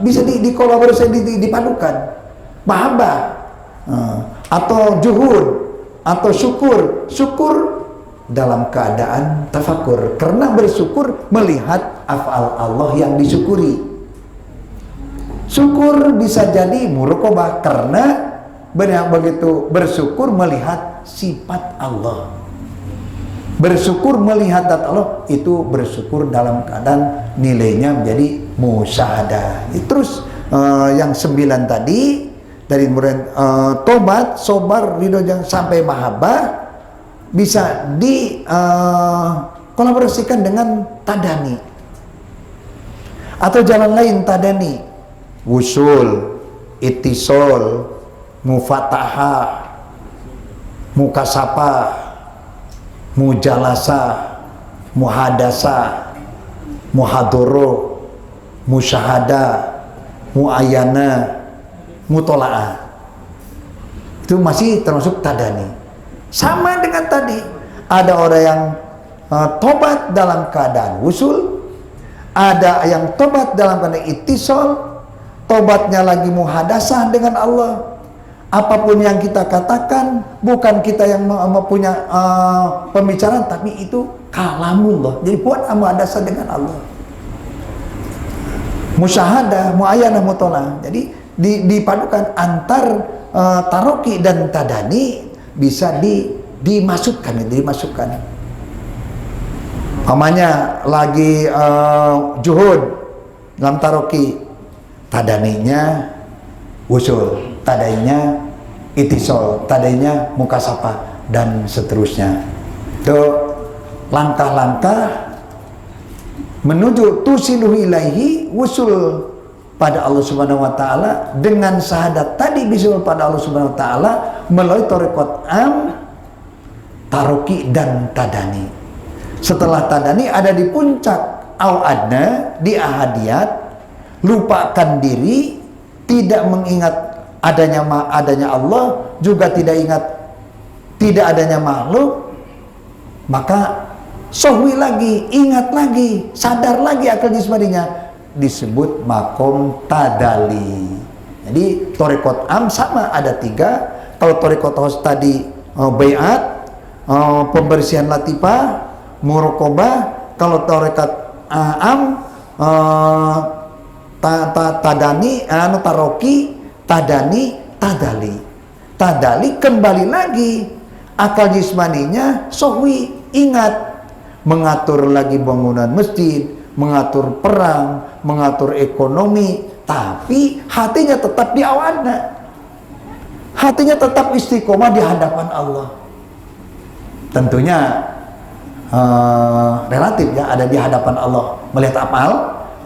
bisa dikolaborasi, dipadukan. Mahabbah atau juhud atau syukur dalam keadaan tafakur, karena bersyukur melihat af'al Allah yang disyukuri. Syukur bisa jadi muraqabah karena begitu bersyukur melihat sifat Allah. Bersyukur melihat zat Allah itu bersyukur dalam keadaan nilainya menjadi musyahadah. Terus yang 9 tadi dari tobat, sobar, ridho sampai mahabbah bisa kolaborasikan dengan tadani atau jalan lain tadani, wusul, ittisal, mufatahah, mukasafah, mujalasah, muhadasah, muhadoro, musyahadah, muayyana, mutola'ah. Itu masih termasuk tadani. Sama dengan tadi, ada orang yang tobat dalam keadaan wusul, ada yang tobat dalam keadaan ittisal, tobatnya lagi muhadasah dengan Allah. Apapun yang kita katakan, bukan kita yang mempunyai pembicaraan, tapi itu kalamullah. Jadi buat muhadasah dengan Allah. Musyahadah, muayyanah, mutola'ah. Jadi dipadukan antar taroki dan tadani bisa dimasukkan. Namanya lagi juhud dalam taroki, tadaninya wusul, tadainya ittisal, tadainya mukasafah, dan seterusnya. Itu langkah-langkah menuju tusiluhu ilaihi, wusul pada Allah Subhanahu wa taala dengan syahadat tadi, bisul pada Allah Subhanahu wa taala melalui thariqat am, taroki dan tadani. Setelah tadani ada di puncak au adna, di ahadiyat, lupakan diri, tidak mengingat adanya Allah, juga tidak ingat tidak adanya makhluk, maka sohwi lagi, ingat lagi, sadar lagi akal jismaninya, disebut makom tadali. Jadi thariqat am sama ada 3. Kalau thariqat khos tadi baiat, pembersihan latifah, muraqabah. Kalau thariqat am tadani, taroki, tadani, tadali. Tadali kembali lagi akal jismaninya sohwi, ingat, mengatur lagi bangunan masjid, mengatur perang, mengatur ekonomi, tapi hatinya tetap di awana, hatinya tetap istiqomah di hadapan Allah. Tentunya relatif ya, ada di hadapan Allah melihat afal,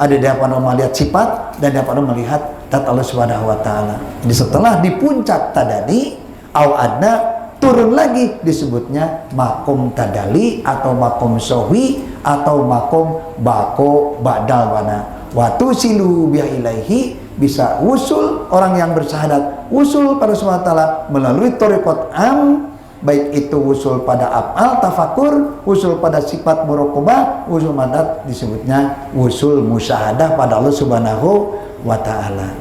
ada di hadapan Allah melihat sifat, dan di hadapan Allah melihat zat Allah Subhanahu wa taala. Jadi setelah di puncak tadani au adna, turun lagi disebutnya makom tadali atau makom sohwi atau makom bako badal wana. Watu silu biha ilaihi, bisa wusul orang yang bersyahadat, wusul pada Subhanahu wa taala melalui thariqat am, baik itu wusul pada af'al tafakur, wusul pada sifat muraqabah, wusul madat disebutnya wusul musyahadah pada Allah Subhanahu wa taala.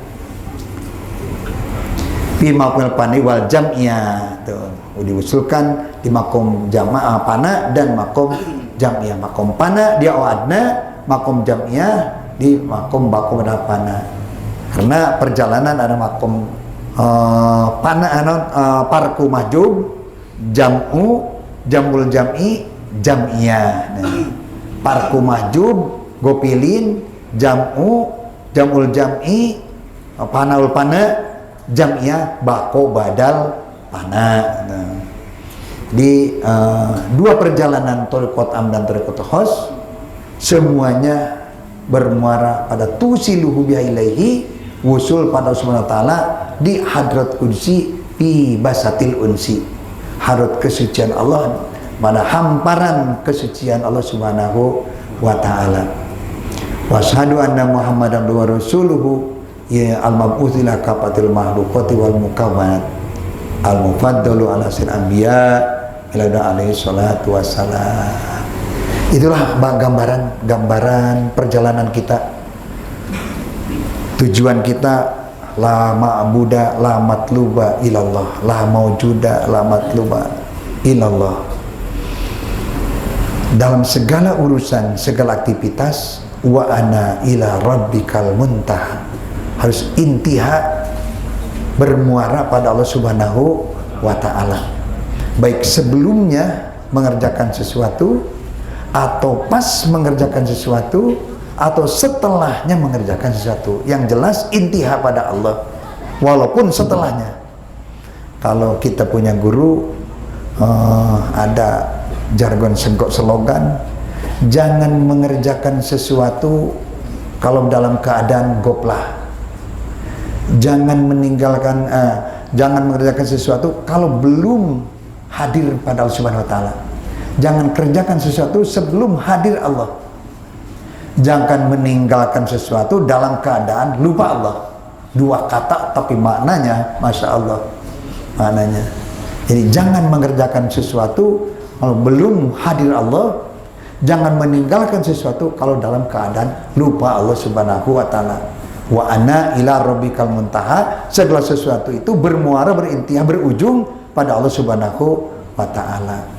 Fi maqamil pani wal jam'iyah, tuh diusulkan di makom jamaah pana dan makom jam'iyah. Makom pana di awadna, makom jam'iyah di makom bako pana. Karena perjalanan ada makom pana parku mahjub, jamul jam'i, jam'iyah. Parku mahjub gopilin, jamul jam'i, panaul pana, jam'iyah bako badal pana. Di dua perjalanan thariqat am dan thariqat khos semuanya bermuara pada tusiluhu biha ilaihi, wusul pada Subhanahu wa taala di hadrat kunsi fi basatil unsi, hadrat kesucian Allah pada hamparan kesucian Allah Subhanahu wa taala. Wa asyhadu anna Muhammadan wa rasuluhu ya al-mab'uts ila kafatil makhluqati wal mukawwanat al-mufaddalu ala sir anbiya ila alaihi salatu wassalam. Itulah gambaran perjalanan kita Tujuan kita la ma'buda la matluba ilallah, la maujuda la matluba ilallah. Dalam segala urusan, segala aktivitas, wa ana ila rabbikal muntaha, harus intiha, bermuara pada Allah Subhanahu wa ta'ala, baik sebelumnya mengerjakan sesuatu, atau pas mengerjakan sesuatu, atau setelahnya mengerjakan sesuatu. Yang jelas intiha pada Allah, walaupun setelahnya. Kalau kita punya guru, ada jargon slogan, jangan mengerjakan sesuatu kalau dalam keadaan goplah, jangan mengerjakan sesuatu kalau belum hadir pada Allah Subhanahu wa ta'ala. Jangan kerjakan sesuatu sebelum hadir Allah. Jangan meninggalkan sesuatu dalam keadaan lupa Allah. Dua kata tapi maknanya Masya Allah, maknanya. Jadi jangan mengerjakan sesuatu kalau belum hadir Allah. Jangan meninggalkan sesuatu kalau dalam keadaan lupa Allah Subhanahu wa ta'ala. Wa ana ila rabbikal muntaha, segala sesuatu itu bermuara, berintihah, berujung pada Allah Subhanahu wa ta'ala.